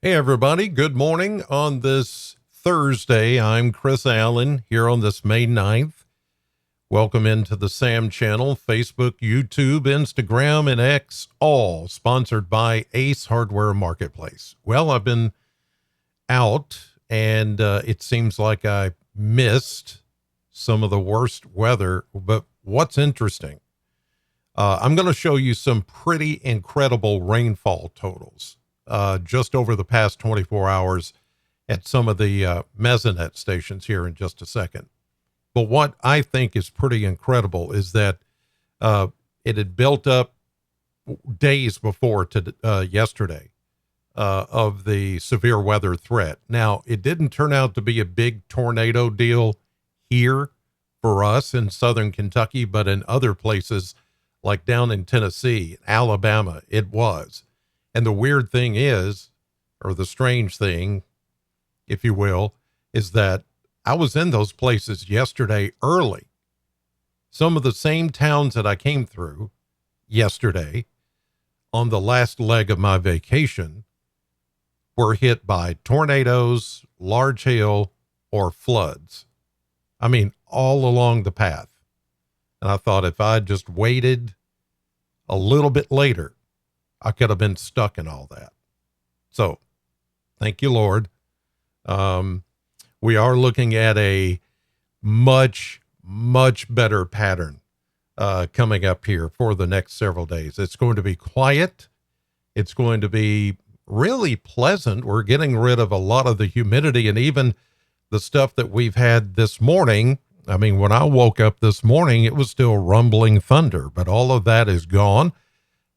Hey, everybody. Good morning on this Thursday. I'm Chris Allen here on this May 9th. Welcome into the SAM channel, Facebook, YouTube, Instagram, and X, all sponsored by Ace Hardware Marketplace. Well, I've been out and it seems like I missed some of the worst weather. But what's interesting, I'm going to show you some pretty incredible rainfall totals just over the past 24 hours at some of the Mesonet stations here in just a second. But what I think is pretty incredible is that it had built up days before to yesterday of the severe weather threat. Now, it didn't turn out to be a big tornado deal here for us in southern Kentucky, but in other places like down in Tennessee, Alabama, it was. And the weird thing is, or the strange thing, if you will, is that I was in those places yesterday early. Some of the same towns that I came through yesterday on the last leg of my vacation were hit by tornadoes, large hail, or floods. I mean, all along the path. And I thought if I'd just waited a little bit later, I could have been stuck in all that. So thank you, Lord. We are looking at a much, much better pattern coming up here for the next several days. It's going to be quiet. It's going to be really pleasant. We're getting rid of a lot of the humidity and even the stuff that we've had this morning. I mean, when I woke up this morning, it was still rumbling thunder, but all of that is gone.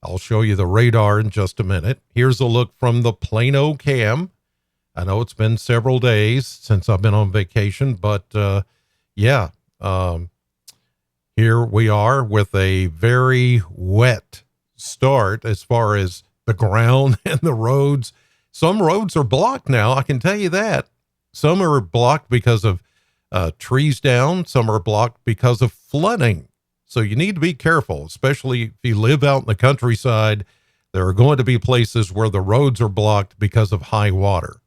I'll show you the radar in just a minute. Here's a look from the Plano cam. I know it's been several days since I've been on vacation, but here we are with a very wet start as far as the ground and the roads. Some roads are blocked now, I can tell you that. Some are blocked because of trees down. Some are blocked because of flooding. So you need to be careful, especially if you live out in the countryside. There are going to be places where the roads are blocked because of high water.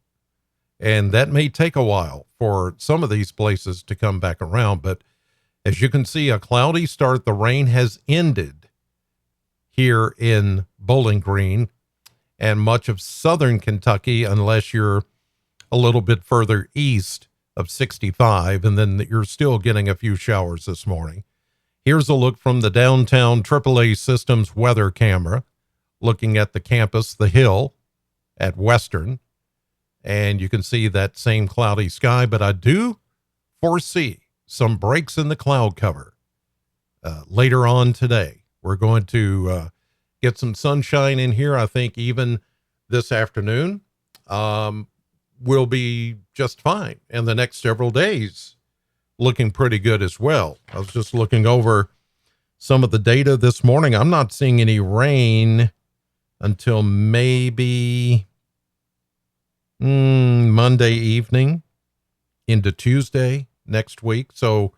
And that may take a while for some of these places to come back around. But as you can see, a cloudy start. The rain has ended here in Bowling Green and much of southern Kentucky, unless you're a little bit further east of 65. And then you're still getting a few showers this morning. Here's a look from the downtown AAA Systems weather camera, looking at the campus, the hill at Western. And you can see that same cloudy sky, but I do foresee some breaks in the cloud cover later on today. We're going to get some sunshine in here. I think even this afternoon will be just fine. And the next several days looking pretty good as well. I was just looking over some of the data this morning. I'm not seeing any rain until maybe Monday evening into Tuesday next week. So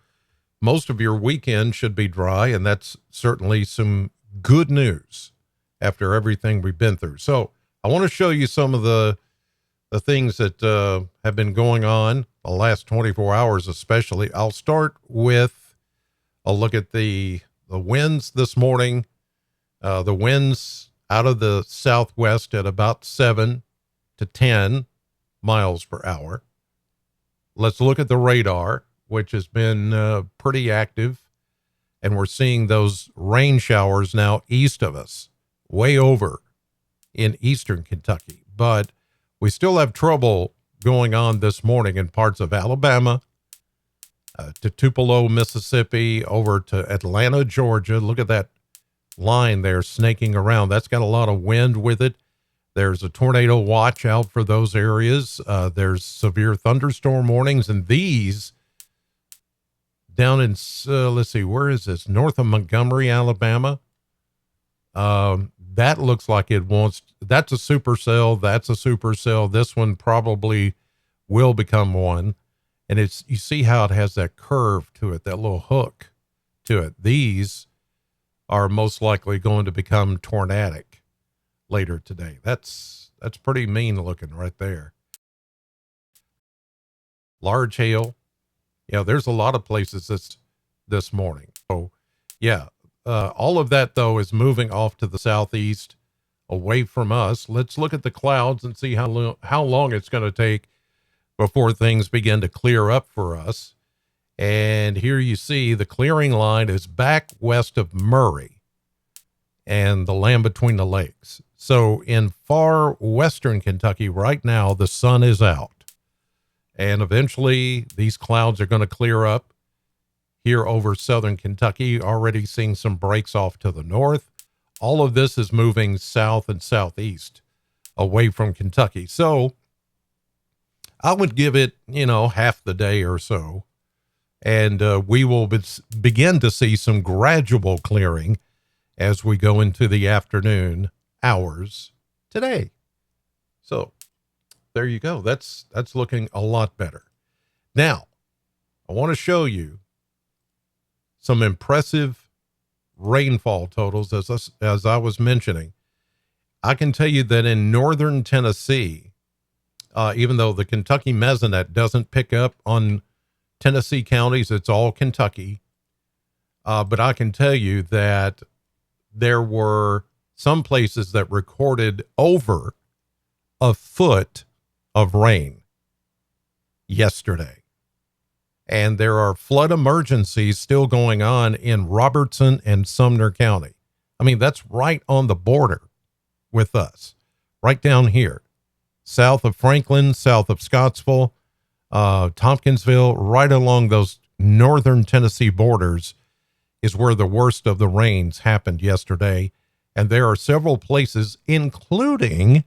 most of your weekend should be dry, and that's certainly some good news after everything we've been through. So I want to show you some of the things that have been going on the last 24 hours, especially. I'll start with a look at the winds this morning. The winds out of the southwest at about 7 to 10 miles per hour. Let's look at the radar, which has been pretty active. And we're seeing those rain showers now east of us, way over in eastern Kentucky. But we still have trouble going on this morning in parts of Alabama, to Tupelo, Mississippi, over to Atlanta, Georgia. Look at that line there snaking around. That's got a lot of wind with it. There's a tornado watch out for those areas. There's severe thunderstorm warnings, and these down in, let's see, where is this? North of Montgomery, Alabama. That looks like it wants, that's a supercell. That's a supercell. This one probably will become one. And it's, you see how it has that curve to it, that little hook to it. These are most likely going to become tornadic later today. That's pretty mean looking right there. Large hail. Yeah, there's a lot of places this morning. So, yeah, all of that, though, is moving off to the southeast away from us. Let's look at the clouds and see how long it's going to take before things begin to clear up for us. And here you see the clearing line is back west of Murray and the land between the lakes. So in far western Kentucky right now, the sun is out. And eventually these clouds are going to clear up here over southern Kentucky, already seeing some breaks off to the north. All of this is moving south and southeast away from Kentucky. So I would give it, half the day or so. And we will begin to see some gradual clearing as we go into the afternoon hours today. So there you go. That's looking a lot better. Now, I want to show you some impressive rainfall totals. As I was mentioning, I can tell you that in northern Tennessee, even though the Kentucky Mesonet doesn't pick up on Tennessee counties, it's all Kentucky. But I can tell you that there were some places that recorded over a foot of rain yesterday. And there are flood emergencies still going on in Robertson and Sumner County. I mean, that's right on the border with us, right down here, south of Franklin, south of Scottsville, Tompkinsville, right along those northern Tennessee borders is where the worst of the rains happened yesterday. And there are several places, including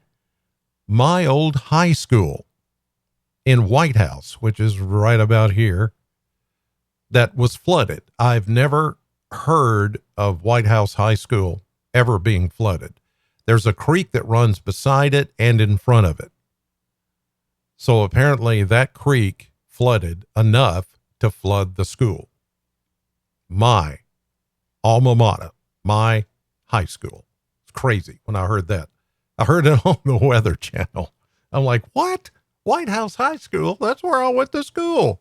my old high school in White House, which is right about here, that was flooded. I've never heard of White House High School ever being flooded. There's a creek that runs beside it and in front of it. So apparently that creek flooded enough to flood the school. My alma mater, my high school. It's crazy when I heard that. I heard it on the Weather Channel. I'm like, what? White House High School? That's where I went to school,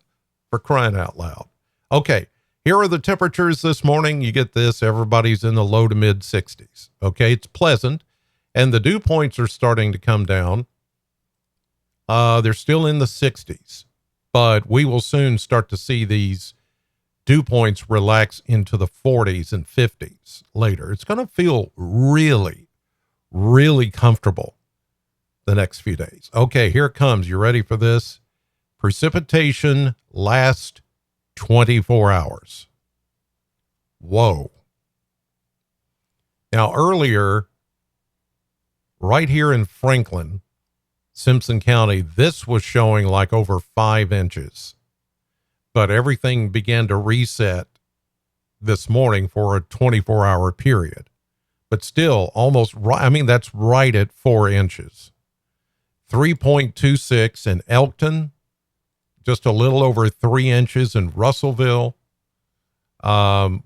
for crying out loud. Okay, here are the temperatures this morning. You get this. Everybody's in the low to mid 60s. Okay, it's pleasant. And the dew points are starting to come down. They're still in the 60s, but we will soon start to see these dew points relax into the 40s and 50s later. It's going to feel really, really comfortable the next few days. Okay, here it comes. You ready for this? Precipitation last 24 hours. Whoa. Now, earlier, right here in Franklin, Simpson County, this was showing like over 5 inches. But everything began to reset this morning for a 24-hour period. But still almost right. I mean, that's right at 4 inches. 3.26 in Elkton, just a little over 3 inches in Russellville, 1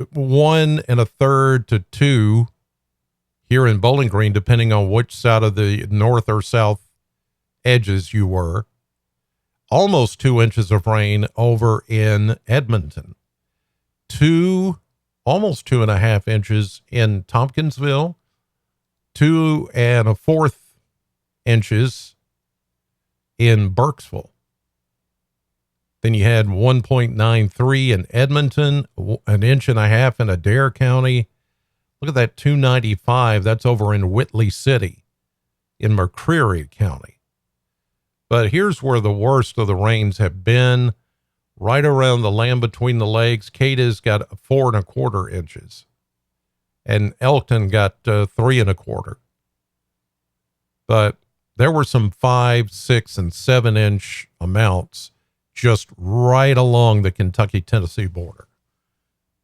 1/3 to 2 here in Bowling Green, depending on which side of the north or south edges you were. Almost 2 inches of rain over in Edmonton. Almost 2.5 inches in Tompkinsville. 2 1/4 inches in Burkesville. Then you had 1.93 in Edmonton, 1.5 inches in Adair County. Look at that 295. That's over in Whitley City in McCreary County. But here's where the worst of the rains have been, right around the land between the lakes. Cada's got 4.25 inches, and Elkton got 3.25. But there were some 5, 6, and 7 inch amounts just right along the Kentucky-Tennessee border.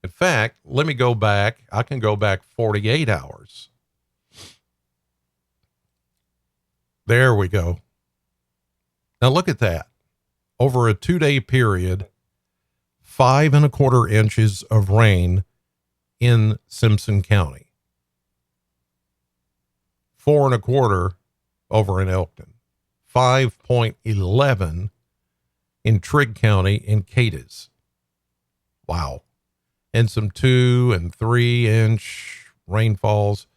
In fact, let me go back. I can go back 48 hours. There we go. Now look at that. Over a 2-day period, 5.25 inches of rain in Simpson County. 4.25 over in Elkton, 5.11 in Trigg County in Cadiz. Wow. And some 2 and 3 inch rainfalls.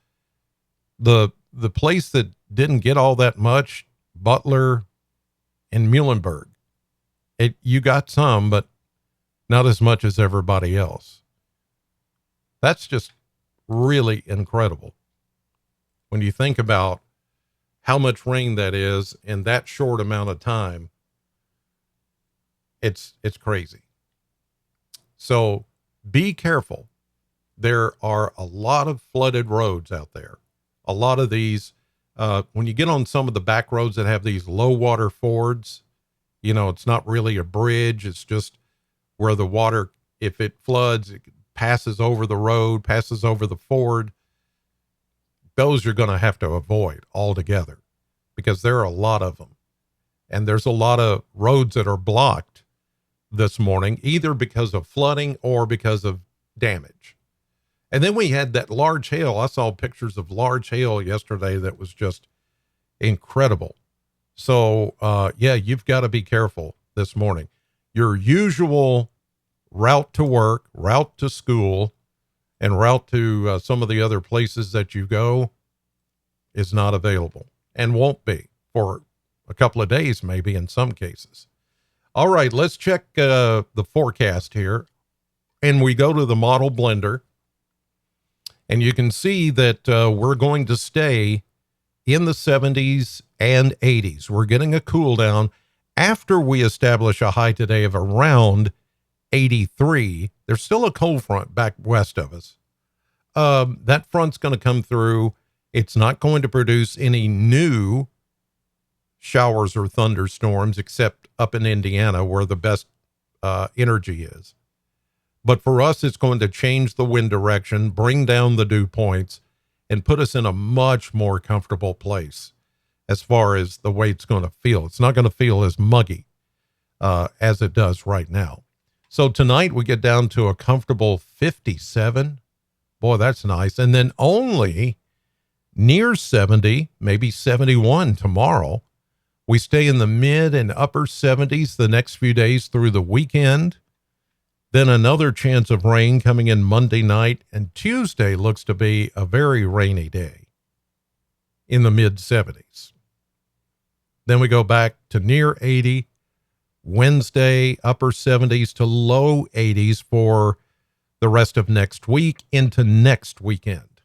The place that didn't get all that much, Butler and Muhlenberg, you got some, but not as much as everybody else. That's just really incredible when you think about how much rain that is in that short amount of time. It's crazy. So be careful. There are a lot of flooded roads out there. A lot of these, when you get on some of the back roads that have these low water fords, you know, it's not really a bridge. It's just where the water, if it floods, it passes over the road, passes over the ford. Those you're going to have to avoid altogether because there are a lot of them. And there's a lot of roads that are blocked this morning, either because of flooding or because of damage. And then we had that large hail. I saw pictures of large hail yesterday that was just incredible. So, yeah, you've got to be careful this morning. Your usual route to work, route to school, and route to some of the other places that you go is not available and won't be for a couple of days, maybe in some cases. All right, let's check the forecast here. And we go to the model blender. And you can see that we're going to stay in the 70s and 80s. We're getting a cool down after we establish a high today of around 83. There's still a cold front back west of us. That front's going to come through. It's not going to produce any new showers or thunderstorms except up in Indiana where the best energy is. But for us, it's going to change the wind direction, bring down the dew points, and put us in a much more comfortable place as far as the way it's going to feel. It's not going to feel as muggy as it does right now. So tonight we get down to a comfortable 57. Boy, that's nice. And then only near 70, maybe 71 tomorrow. We stay in the mid and upper 70s the next few days through the weekend. Then another chance of rain coming in Monday night, and Tuesday looks to be a very rainy day in the mid 70s. Then we go back to near 80, Wednesday, upper 70s to low 80s for the rest of next week into next weekend.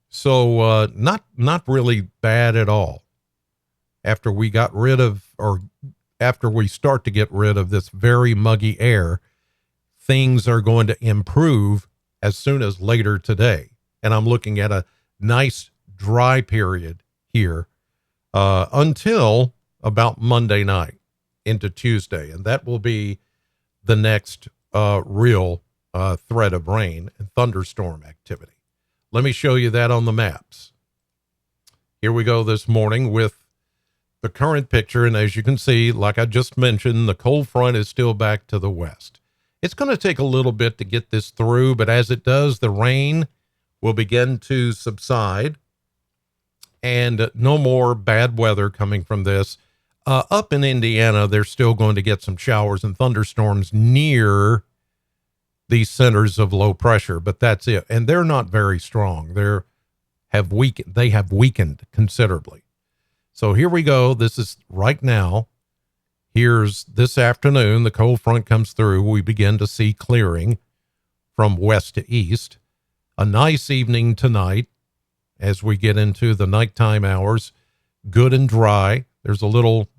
So not really bad at all. After we got rid of, or after we start to get rid of this very muggy air, things are going to improve as soon as later today. And I'm looking at a nice dry period here until about Monday night into Tuesday. And that will be the next real threat of rain and thunderstorm activity. Let me show you that on the maps. Here we go this morning with the current picture, and as you can see, like I just mentioned, the cold front is still back to the west. It's going to take a little bit to get this through, but as it does, the rain will begin to subside, and no more bad weather coming from this. Up in Indiana, they're still going to get some showers and thunderstorms near these centers of low pressure, but that's it. And they're not very strong. They have weakened considerably. So here we go. This is right now. Here's this afternoon. The cold front comes through. We begin to see clearing from west to east. A nice evening tonight as we get into the nighttime hours. Good and dry. There's a little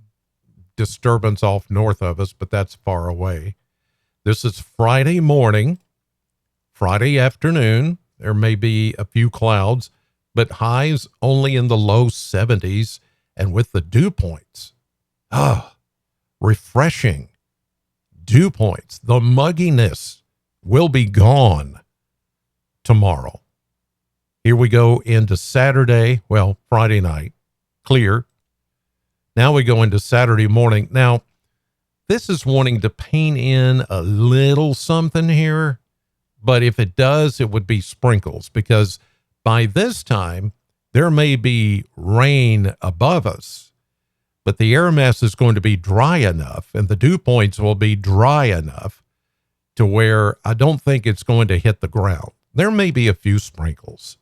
disturbance off north of us, but that's far away. This is Friday morning, Friday afternoon. There may be a few clouds, but highs only in the low 70s. And with the dew points, refreshing dew points. The mugginess will be gone tomorrow. Here we go into Saturday, well, Friday night, clear. Now we go into Saturday morning. Now, this is wanting to paint in a little something here, but if it does, it would be sprinkles, because by this time, there may be rain above us, but the air mass is going to be dry enough and the dew points will be dry enough to where I don't think it's going to hit the ground. There may be a few sprinkles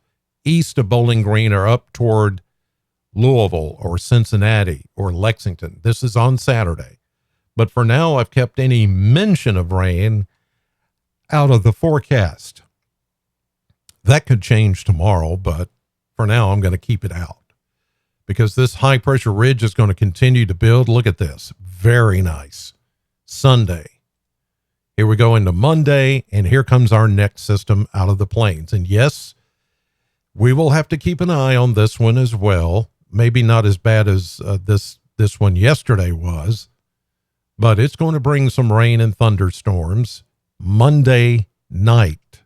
east of Bowling Green or up toward Louisville or Cincinnati or Lexington. This is on Saturday. But for now, I've kept any mention of rain out of the forecast. That could change tomorrow, but for now, I'm going to keep it out because this high pressure ridge is going to continue to build. Look at this. Very nice. Sunday. Here we go into Monday, and here comes our next system out of the plains. And yes, we will have to keep an eye on this one as well. Maybe not as bad as this one yesterday was, but it's going to bring some rain and thunderstorms Monday night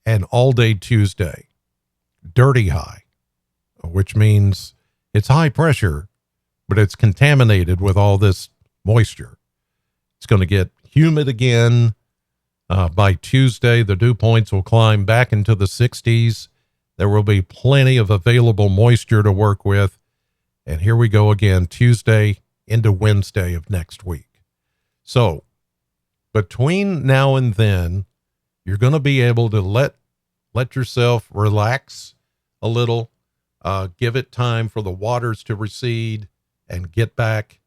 and all day Tuesday. Dirty high, which means it's high pressure, but it's contaminated with all this moisture. It's going to get humid again. By Tuesday, the dew points will climb back into the 60s. There will be plenty of available moisture to work with. And here we go again, Tuesday into Wednesday of next week. So between now and then, you're going to be able to let yourself relax a little, give it time for the waters to recede and get back,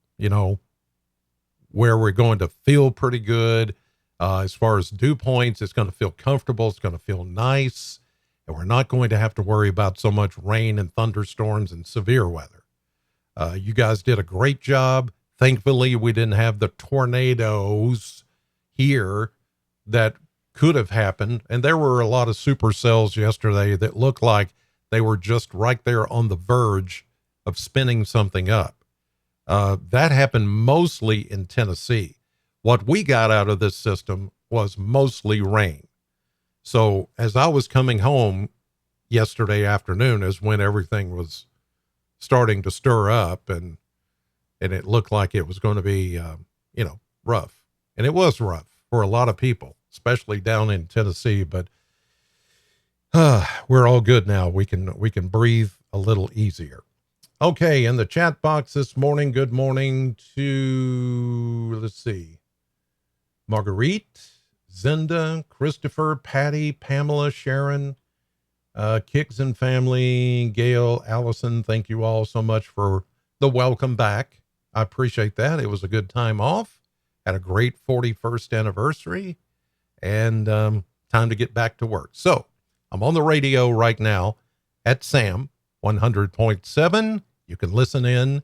where we're going to feel pretty good. As far as dew points, it's going to feel comfortable. It's going to feel nice. And we're not going to have to worry about so much rain and thunderstorms and severe weather. You guys did a great job. Thankfully, we didn't have the tornadoes here that could have happened. And there were a lot of supercells yesterday that looked like they were just right there on the verge of spinning something up. That happened mostly in Tennessee. What we got out of this system was mostly rain. So as I was coming home yesterday afternoon is when everything was starting to stir up and it looked like it was going to be, rough. And it was rough for a lot of people, especially down in Tennessee, but we're all good now. We can breathe a little easier. Okay. In the chat box this morning, good morning to, let's see, Marguerite, Zinda, Christopher, Patty, Pamela, Sharon, Kicks and family, Gail, Allison. Thank you all so much for the welcome back. I appreciate that. It was a good time off. Had a great 41st anniversary and time to get back to work. So I'm on the radio right now at SAM 100.7. You can listen in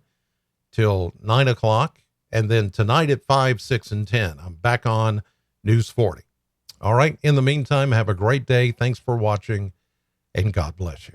till 9 o'clock. And then tonight at 5, 6, and 10, I'm back on News 40. All right. In the meantime, have a great day. Thanks for watching and God bless you.